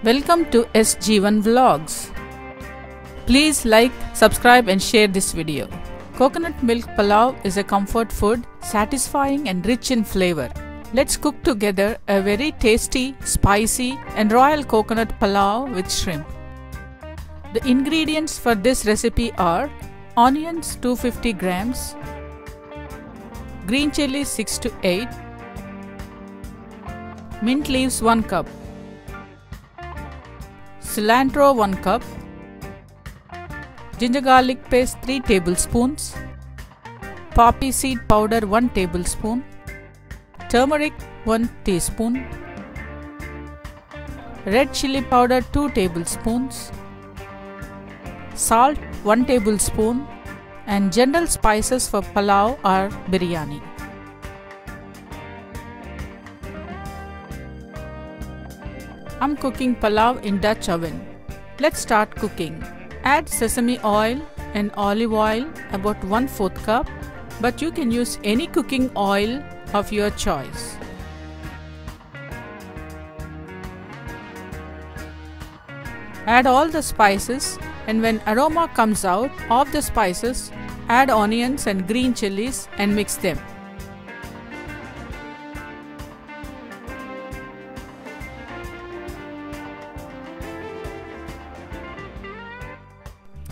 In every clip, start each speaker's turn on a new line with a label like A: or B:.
A: Welcome to SG1 Vlogs. Please like, subscribe and share this video. Coconut milk palav is a comfort food, satisfying and rich in flavor. Let's cook together a very tasty, spicy and royal coconut palav with shrimp. The ingredients for this recipe are onions 250 grams, green chilies 6 to 8, mint leaves 1 cup, cilantro 1 cup, ginger garlic paste 3 tablespoons, poppy seed powder 1 tablespoon, turmeric 1 teaspoon, red chili powder 2 tablespoons, salt 1 tablespoon, and general spices for palav or biryani. I'm cooking palav in Dutch oven. Let's start cooking. Add sesame oil and olive oil about 1/4 cup, but you can use any cooking oil of your choice. Add all the spices, and when aroma comes out of the spices, add onions and green chilies and mix them.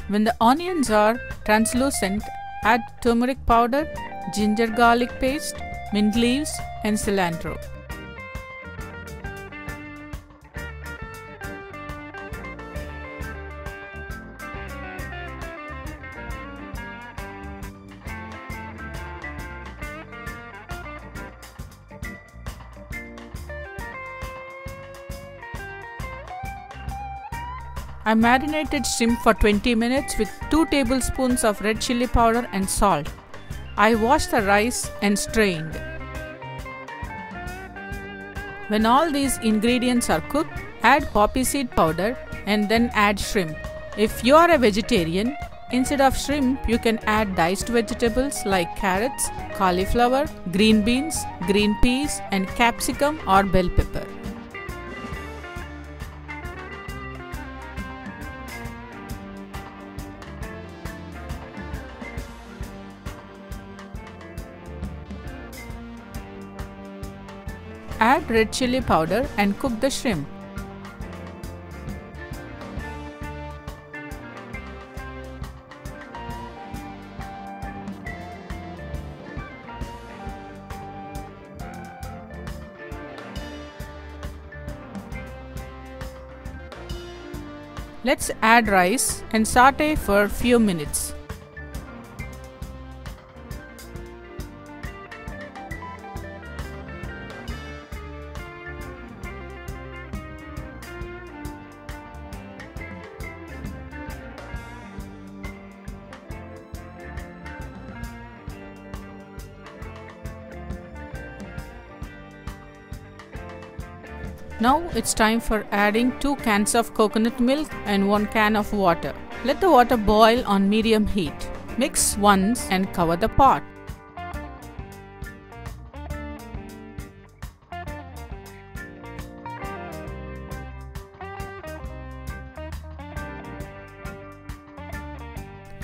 A: When the onions are translucent, add turmeric powder, ginger garlic paste, mint leaves and cilantro. I marinated shrimp for 20 minutes with 2 tablespoons of red chili powder and salt. I washed the rice and strained. When all these ingredients are cooked, add poppy seed powder and then add shrimp. If you are a vegetarian, instead of shrimp, you can add diced vegetables like carrots, cauliflower, green beans, green peas, and capsicum or bell pepper. Add red chili powder and cook the shrimp. Let's add rice and sauté for a few minutes. Now it's time for adding 2 cans of coconut milk and 1 can of water. Let the water boil on medium heat. Mix once and cover the pot.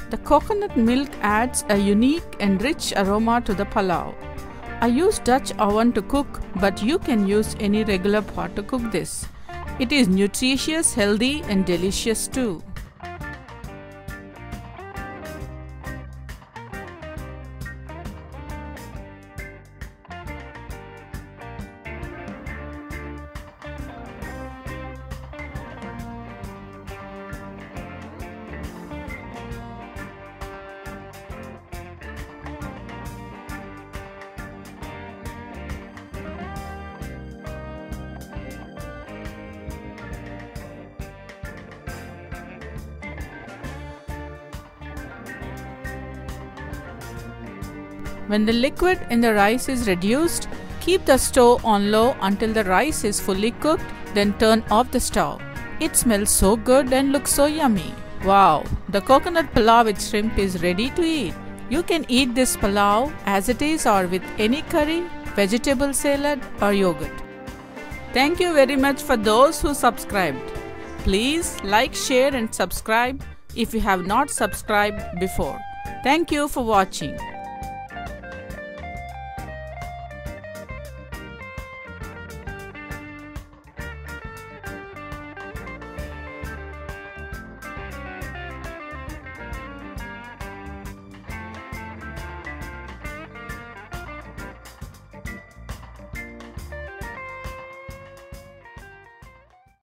A: The coconut milk adds a unique and rich aroma to the palav. I use Dutch oven to cook, but you can use any regular pot to cook this. It is nutritious, healthy and delicious too. When the liquid in the rice is reduced, keep the stove on low until the rice is fully cooked, then turn off the stove. It smells so good and looks so yummy. Wow! The coconut palav with shrimp is ready to eat. You can eat this palav as it is or with any curry, vegetable salad or yogurt. Thank you very much for those who subscribed. Please like, share and subscribe if you have not subscribed before. Thank you for watching.